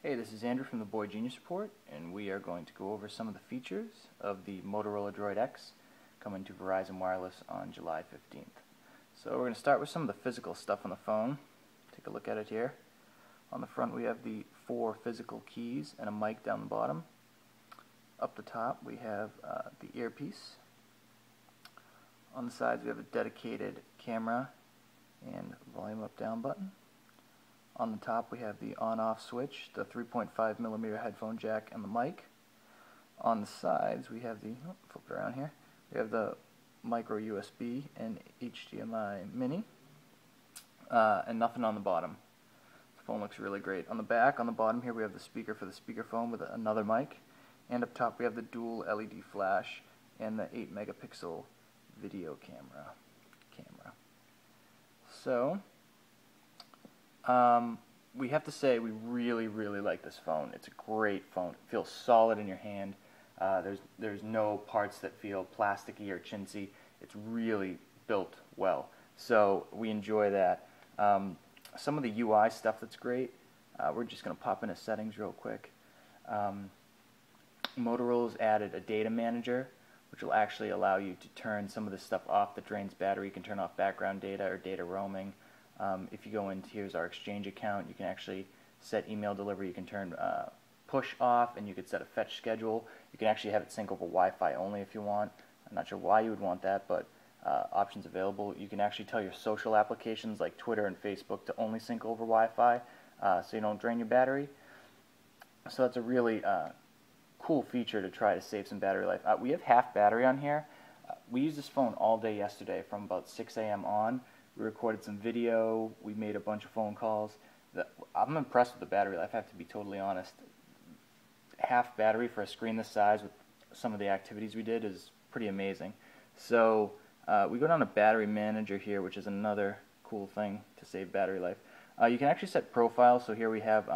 Hey, this is Andrew from the Boy Genius Report, and we are going to go over some of the features of the Motorola DROID X coming to Verizon Wireless on July 15th. So we're going to start with some of the physical stuff on the phone. Take a look at it here. On the front we have the 4 physical keys and a mic down the bottom. Up the top we have the earpiece. On the sides we have a dedicated camera and volume up down button. On the top we have the on-off switch, the 3.5mm headphone jack, and the mic. On the sides we have the, flip it around here, we have the micro USB and HDMI mini, and nothing on the bottom. The phone looks really great. On the back, on the bottom here, we have the speaker for the speakerphone with another mic, and up top we have the dual LED flash and the 8-megapixel video camera. So, we have to say we really like this phone. It's a great phone. It feels solid in your hand. There's no parts that feel plasticky or chintzy. It's really built well. So we enjoy that. Some of the UI stuff that's great. We're just going to pop into settings real quick. Motorola's added a data manager, which will actually allow you to turn some of the stuff off that drains battery. You can turn off background data or data roaming. If you go into, here's our Exchange account, you can actually set email delivery. You can turn push off, and you could set a fetch schedule. You can actually have it sync over Wi-Fi only if you want. I'm not sure why you would want that, but options available. You can actually tell your social applications like Twitter and Facebook to only sync over Wi-Fi, so you don't drain your battery. So that's a really cool feature to try to save some battery life. We have half battery on here. We used this phone all day yesterday from about 6 a.m. on. We recorded some video, we made a bunch of phone calls. I'm impressed with the battery life, I have to be totally honest. Half battery for a screen this size with some of the activities we did is pretty amazing. So we go down to Battery Manager here, which is another cool thing to save battery life. You can actually set profiles, so here we have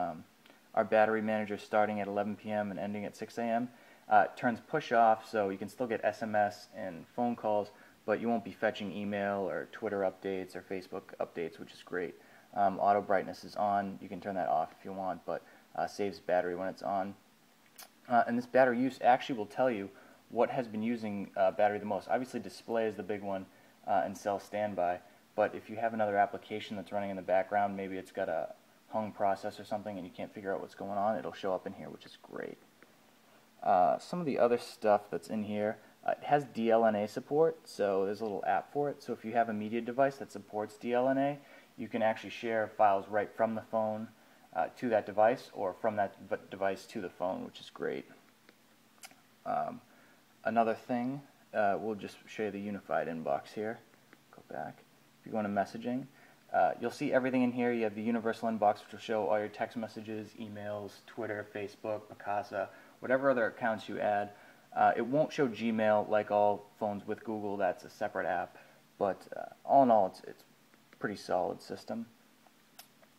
our Battery Manager starting at 11 p.m. and ending at 6 a.m. It turns push off, so you can still get SMS and phone calls, but you won't be fetching email or Twitter updates or Facebook updates, which is great. Auto brightness is on. You can turn that off if you want, but saves battery when it's on. And this battery use actually will tell you what has been using battery the most. Obviously display is the big one, and cell standby, but if you have another application that's running in the background, maybe it's got a hung process or something and you can't figure out what's going on, it'll show up in here, which is great. Some of the other stuff that's in here, it has DLNA support, so there's a little app for it. So if you have a media device that supports DLNA, you can actually share files right from the phone to that device, or from that device to the phone, which is great. Another thing, we'll just show you the unified inbox here. Go back. If you go into messaging, you'll see everything in here. You have the universal inbox, which will show all your text messages, emails, Twitter, Facebook, Picasa, whatever other accounts you add. It won't show Gmail like all phones with Google. That's a separate app. But all in all, it's a pretty solid system.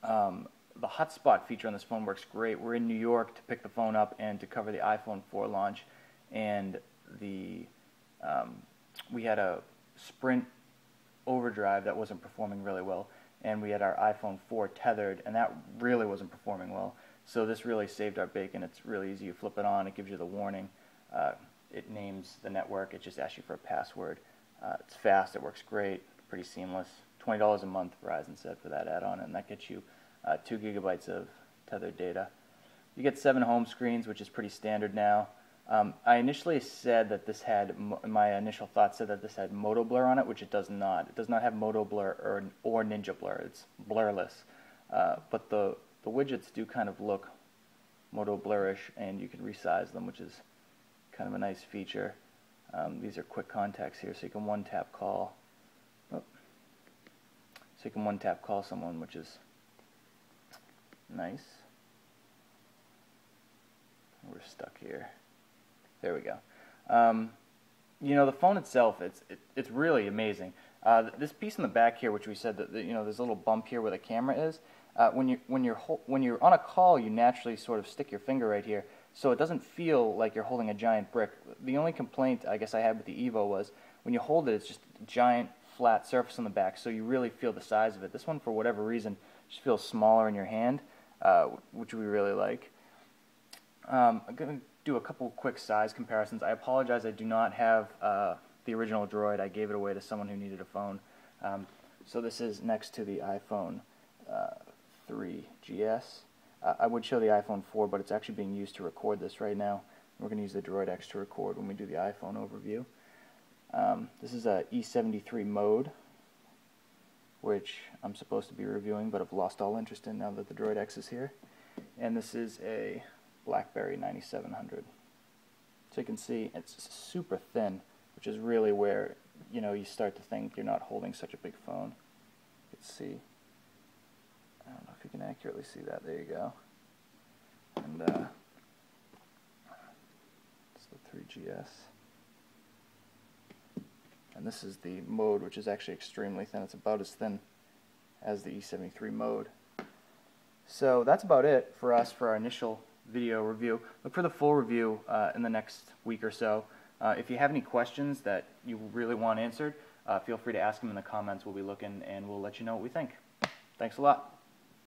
The hotspot feature on this phone works great. We're in New York to pick the phone up and to cover the iPhone 4 launch, and we had a Sprint overdrive that wasn't performing really well, and we had our iPhone 4 tethered, and that really wasn't performing well. So this really saved our bacon. It's really easy. You flip it on, it gives you the warning. It names the network. It just asks you for a password. It's fast. It works great. Pretty seamless. $20 a month, Verizon said, for that add-on, and that gets you 2 gigabytes of tethered data. You get 7 home screens, which is pretty standard now. I initially said that this had, my initial thought said that this had Moto Blur on it, which it does not. It does not have Moto Blur or Ninja Blur. It's blurless. But the widgets do kind of look Moto Blurish, and you can resize them, which is kind of a nice feature. These are quick contacts here, so you can one-tap call. So you can one-tap call someone, which is nice. We're stuck here. There we go. You know, the phone itself, it's really amazing. This piece in the back here, which we said that you know, there's a little bump here where the camera is. When you're on a call, you naturally sort of stick your finger right here, so it doesn't feel like you're holding a giant brick. The only complaint I guess I had with the Evo was when you hold it, it's just a giant flat surface on the back, so you really feel the size of it. This one, for whatever reason, just feels smaller in your hand, which we really like. I'm going to do a couple quick size comparisons. I apologize, I do not have the original Droid. I gave it away to someone who needed a phone. So this is next to the iPhone 3GS. I would show the iPhone 4, but it's actually being used to record this right now. We're going to use the Droid X to record when we do the iPhone overview. This is a E73 mode, which I'm supposed to be reviewing, but I've lost all interest in now that the Droid X is here. And this is a BlackBerry 9700. So you can see it's super thin, which is really where you start to think you're not holding such a big phone. You can see, I don't know if you can accurately see that. There you go. And it's the 3GS. And this is the mode, which is actually extremely thin. It's about as thin as the E73 mode. So that's about it for us for our initial video review. Look for the full review in the next week or so. If you have any questions that you really want answered, feel free to ask them in the comments. We'll be looking and we'll let you know what we think. Thanks a lot.